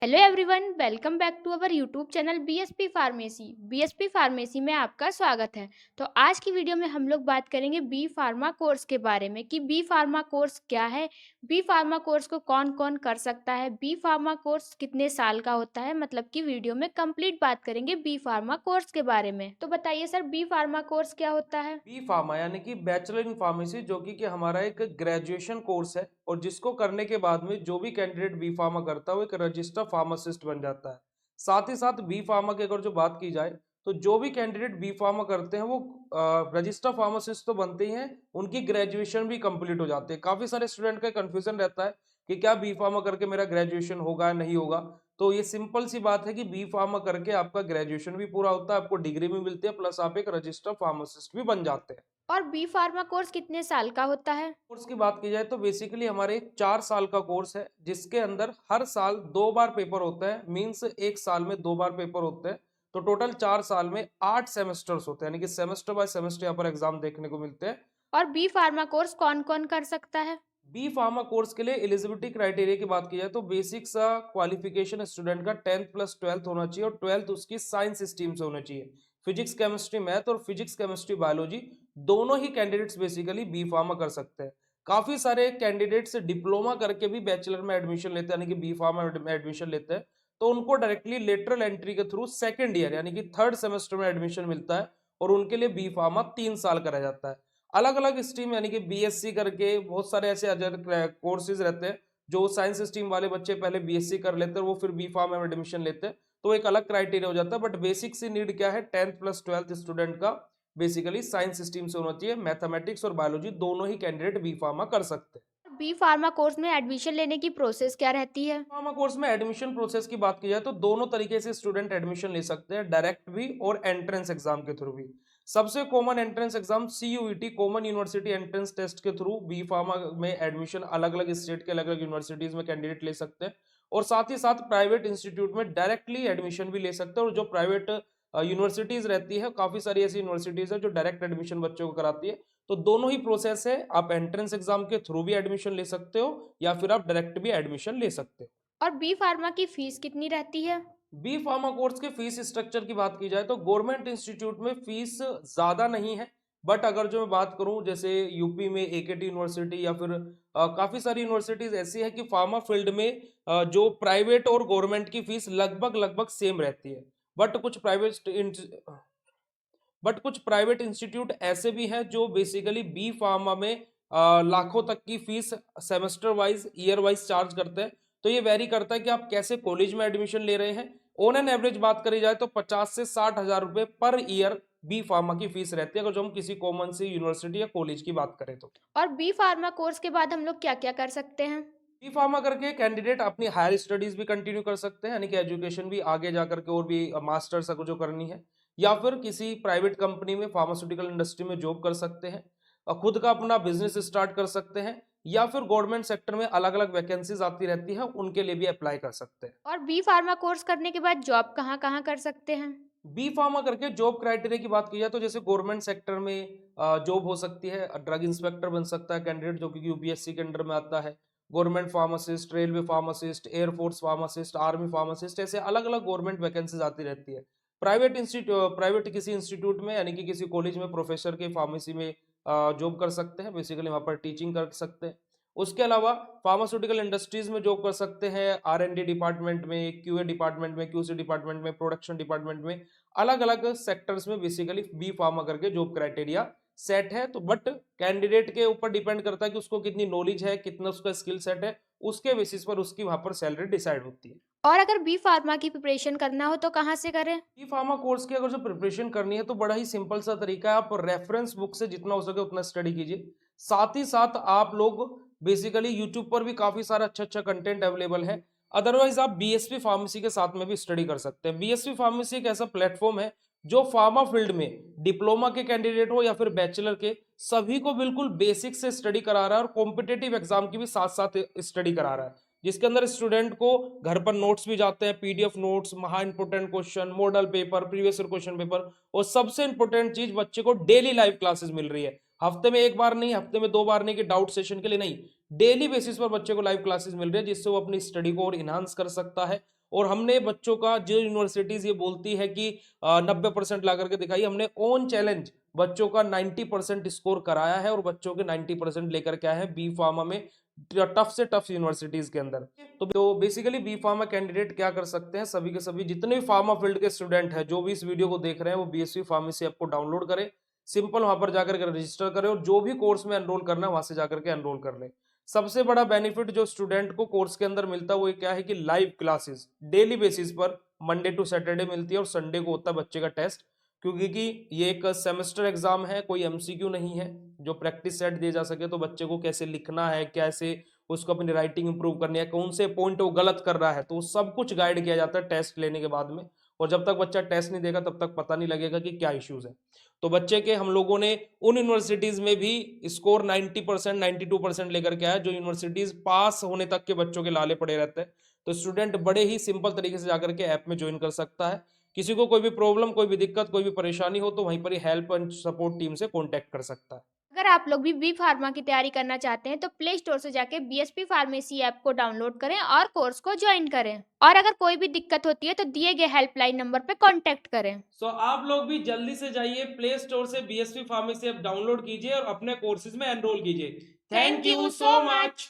Hello everyone, welcome back to our YouTube channel BSP pharmacy. BSP pharmacy में आपका स्वागत है। तो आज की वीडियो में हम लोग बात करेंगे बी फार्मा कोर्स के बारे में कि बी फार्मा कोर्स क्या है, बी फार्मा कोर्स को कौन कौन कर सकता है, बी फार्मा कोर्स कितने साल का होता है। मतलब कि वीडियो में कंप्लीट बात करेंगे बी फार्मा कोर्स के बारे में। तो बताइए सर, बी फार्मा कोर्स क्या होता है। बी फार्मा यानी कि बैचलर इन फार्मेसी जो कि हमारा एक ग्रेजुएशन कोर्स है और जिसको करने के बाद में जो भी कैंडिडेट बी फार्मा करता है वो एक रजिस्टर्ड फार्मासिस्ट बन जाता है। साथ ही साथ बी फार्मा की अगर जो बात की जाए तो जो भी कैंडिडेट बी फार्मा करते हैं वो रजिस्टर्ड फार्मासिस्ट तो बनते ही हैं, उनकी ग्रेजुएशन भी कंप्लीट हो जाती है। काफी सारे स्टूडेंट का कंफ्यूजन रहता है कि क्या बी फार्मा करके मेरा ग्रेजुएशन होगा या नहीं होगा। तो ये सिंपल सी बात है कि बी फार्मा करके आपका ग्रेजुएशन भी पूरा होता है, आपको डिग्री भी मिलती है, प्लस आप एक रजिस्टर्ड फार्मासिस्ट भी बन जाते हैं। और बी फार्मा कोर्स कितने साल का होता है। कोर्स की बात की जाए तो बेसिकली हमारे 4 साल का कोर्स है जिसके अंदर हर साल 2 बार पेपर होता है। मींस एक साल में 2 बार पेपर होते हैं। तो टोटल 4 साल में 8 सेमेस्टर्स होते हैं, यानी कि सेमेस्टर बाय सेमेस्टर यहाँ पर एग्जाम देखने को मिलते हैं। और बी फार्मा कोर्स कौन कौन कर सकता है। बी फार्मा कोर्स के लिए एलिजिबिलिटी क्राइटेरिया की बात की जाए तो बेसिक सा क्वालिफिकेशन स्टूडेंट का 10th+12th होना चाहिए और 12th उसकी साइंस स्ट्रीम से होना चाहिए। फिजिक्स केमिस्ट्री मैथ और फिजिक्स केमिस्ट्री बायोलॉजी दोनों ही कैंडिडेट्स बेसिकली बी फार्मा कर सकते हैं। काफी सारे कैंडिडेट्स डिप्लोमा करके भी बैचलर में एडमिशन लेते हैं, यानी कि बी फार्मा में एडमिशन लेते हैं। तो उनको डायरेक्टली लेटरल एंट्री के थ्रू सेकेंड ईयर यानी कि थर्ड सेमेस्टर में एडमिशन मिलता है और उनके लिए बी फार्मा 3 साल का रह जाता है। अलग अलग स्ट्रीम यानी कि बीएससी करके बहुत सारे ऐसे अदर कोर्सेज रहते हैं जो साइंस स्ट्रीम वाले बच्चे पहले बीएससी कर लेते हैं, वो फिर बी फार्म में एडमिशन लेते हैं। तो एक अलग क्राइटेरिया हो जाता है, बट बेसिक सी नीड क्या है, 10th+12th स्टूडेंट का बेसिकली साइंस स्ट्रीम से होना चाहिए। मैथमेटिक्स और बायोलॉजी दोनों ही कैंडिडेट बी फार्मा कर सकते हैं। बी फार्मा कोर्स में एडमिशन लेने की प्रोसेस क्या रहती है। फार्मा कोर्स में एडमिशन प्रोसेस की बात की जाए तो दोनों तरीके से स्टूडेंट एडमिशन ले सकते हैं, डायरेक्ट भी और एंट्रेंस एग्जाम के थ्रू भी। सबसे common entrance exam CUET common university entrance test के थ्रू बी फार्मा में एडमिशन अलग अलग स्टेट के अलग अलग यूनिवर्सिटीज में कैंडिडेट ले सकते हैं। और साथ ही साथ प्राइवेट इंस्टीट्यूट में डायरेक्टली एडमिशन भी ले सकते हैं। और जो प्राइवेट यूनिवर्सिटीज रहती है, काफी सारी ऐसी यूनिवर्सिटीज है जो डायरेक्ट एडमिशन बच्चों को कराती है। तो दोनों ही प्रोसेस है, आप एंट्रेंस एग्जाम के थ्रू भी एडमिशन ले सकते हो या फिर आप डायरेक्ट भी एडमिशन ले सकते हो। और बी फार्मा की फीस कितनी रहती है। बी फार्मा कोर्स के फीस स्ट्रक्चर की बात की जाए तो गवर्नमेंट इंस्टीट्यूट में फीस ज्यादा नहीं है। बट अगर जो मैं बात करूं जैसे यूपी में एकेटी यूनिवर्सिटी या फिर काफी सारी यूनिवर्सिटीज ऐसी है कि फार्मा फील्ड में जो प्राइवेट और गवर्नमेंट की फीस लगभग लगभग सेम रहती है। बट कुछ प्राइवेट बट कुछ प्राइवेट इंस्टीट्यूट ऐसे भी हैं जो बेसिकली बी फार्मा में लाखों तक की fees semester wise year wise charge करते हैं। तो ये वेरी करता है कि आप कैसे कॉलेज में एडमिशन ले रहे हैं। ऑन एन एवरेज बात करी जाए तो 50 से 60 हजार रुपए पर ईयर बी फार्मा की फीस रहती है, अगर जो हम किसी कॉमन सी यूनिवर्सिटी या कॉलेज की बात करें तो। और बी फार्मा कोर्स के बाद हम लोग क्या क्या कर सकते हैं। बी फार्मा करके कैंडिडेट अपनी हायर स्टडीज भी कंटिन्यू कर सकते हैं, यानी कि एजुकेशन भी आगे जा करके और भी मास्टर्स अगर जो करनी है, या फिर किसी प्राइवेट कंपनी में फार्मास्यूटिकल इंडस्ट्री में जॉब कर सकते हैं और खुद का अपना बिजनेस स्टार्ट कर सकते हैं, या फिर गवर्नमेंट सेक्टर में अलग अलग वैकेंसीज आती रहती है, उनके लिए भी अप्लाई कर सकते हैं। और बी फार्मा कोर्स करने के बाद जॉब कहाँ कहाँ कर सकते हैं। बी फार्मा करके जॉब क्राइटेरिया की बात की जाए तो जैसे गवर्नमेंट सेक्टर में जॉब हो सकती है, ड्रग इंस्पेक्टर बन सकता है कैंडिडेट जो कि यूपीएससी के अंडर में आता है। Government pharmacist, railway pharmacist, air force pharmacist, army pharmacist, ऐसे अलग अलग गवर्नमेंट वैकेंसीज आती रहती है। प्राइवेट किसी इंस्टीट्यूट में यानी कि किसी कॉलेज में प्रोफेसर के फार्मेसी में जॉब कर सकते हैं, बेसिकली वहां पर टीचिंग कर सकते हैं। उसके अलावा फार्मास्यूटिकल इंडस्ट्रीज में जॉब कर सकते हैं, आर&डी डिपार्टमेंट में, क्यूए डिपार्टमेंट में, क्यूसी डिपार्टमेंट में, प्रोडक्शन डिपार्टमेंट में, अलग अलग सेक्टर्स में बेसिकली बी फार्मा करके जॉब क्राइटेरिया सेट है। तो बट कैंडिडेट के ऊपर डिपेंड करता है कि उसको कितनी नॉलेज है, कितना उसका स्किल सेट है, उसके बेसिस पर उसकी वहां पर सैलरी डिसाइड होती है। और अगर बी फार्मा की प्रिपरेशन करना हो तो कहाँ से करें। बी फार्मा कोर्स की अगर जो प्रिपरेशन करनी है तो बड़ा ही सिंपल सा तरीका है, आप रेफरेंस बुक से जितना हो सके उतना स्टडी कीजिए। साथ ही साथ आप लोग बेसिकली यूट्यूब पर भी काफी सारा अच्छा अच्छा कंटेंट अवेलेबल है। अदरवाइज आप बीएसपी फार्मेसी के साथ में भी स्टडी कर सकते हैं। बीएसपी फार्मेसी एक ऐसा प्लेटफॉर्म है जो फार्मा फील्ड में डिप्लोमा के कैंडिडेट हो या फिर बैचलर के, सभी को बिल्कुल बेसिक से स्टडी करा रहा है और कॉम्पिटेटिव एग्जाम की भी साथ साथ स्टडी करा रहा है, जिसके अंदर स्टूडेंट को घर पर नोट्स भी जाते हैं, पीडीएफ नोट्स, महा important question, model paper, previous year question paper, और सबसे इंपोर्टेंट चीज बच्चे को डेली लाइव क्लासेस मिल रही है। हफ्ते में एक बार नहीं, हफ्ते में 2 बार नहीं कि डाउट सेशन के लिए नहीं, डेली बेसिस पर बच्चे को लाइव क्लासेस मिल रही है, जिससे वो अपनी स्टडी को और इनहांस कर सकता है और हमने बच्चों का जो यूनिवर्सिटीज ये बोलती है कि 90% ला करके दिखाई, हमने ऑन चैलेंज बच्चों का 90% स्कोर कराया है और बच्चों के 90% लेकर के आए हैं बी फार्मा में टफ से टफ यूनिवर्सिटीज के अंदर। तो बेसिकली बी फार्मा कैंडिडेट क्या कर सकते हैं, सभी के सभी जितने भी फार्मा फील्ड के स्टूडेंट हैं जो भी इस वीडियो को देख रहे हैं वो बीएससी फार्मेसी ऐप को डाउनलोड करें, सिंपल वहां पर जाकर के रजिस्टर करें और जो भी कोर्स में एनरोल करना है वहां से जाकर के एनरोल कर लें। सबसे बड़ा बेनिफिट जो स्टूडेंट को कोर्स के अंदर मिलता है वो क्या है कि लाइव क्लासेस डेली बेसिस पर मंडे टू सैटरडे मिलती है और संडे को होता है बच्चे का टेस्ट, क्योंकि कि ये एक सेमेस्टर एग्जाम है, कोई एमसीक्यू नहीं है। जो प्रैक्टिस सेट दिए जा सके तो बच्चे को कैसे लिखना है, कैसे उसको अपनी राइटिंग इंप्रूव करनी है, कौन से पॉइंट वो गलत कर रहा है, तो सब कुछ गाइड किया जाता है टेस्ट लेने के बाद में। और जब तक बच्चा टेस्ट नहीं देगा तब तक पता नहीं लगेगा कि क्या इश्यूज है। तो बच्चे के हम लोगों ने उन यूनिवर्सिटीज में भी स्कोर 90% 92% लेकर के आया जो यूनिवर्सिटीज पास होने तक के बच्चों के लाले पड़े रहते हैं। तो स्टूडेंट बड़े ही सिंपल तरीके से जाकर के ऐप में ज्वाइन कर सकता है। किसी को कोई भी प्रॉब्लम, कोई भी दिक्कत, कोई भी परेशानी हो तो वहीं पर ही हेल्प एंड सपोर्ट टीम से कॉन्टेक्ट कर सकता है। अगर आप लोग भी बी फार्मा की तैयारी करना चाहते हैं तो प्ले स्टोर से जाके बीएसपी फार्मेसी ऐप को डाउनलोड करें और कोर्स को ज्वाइन करें। और अगर कोई भी दिक्कत होती है तो दिए गए हेल्पलाइन नंबर पे कांटेक्ट करें। आप लोग भी जल्दी से जाइए प्ले स्टोर से बीएसपी फार्मेसी ऐप डाउनलोड कीजिए और अपने कोर्सेज में एनरोल कीजिए। Thank thank you you so so much. Much.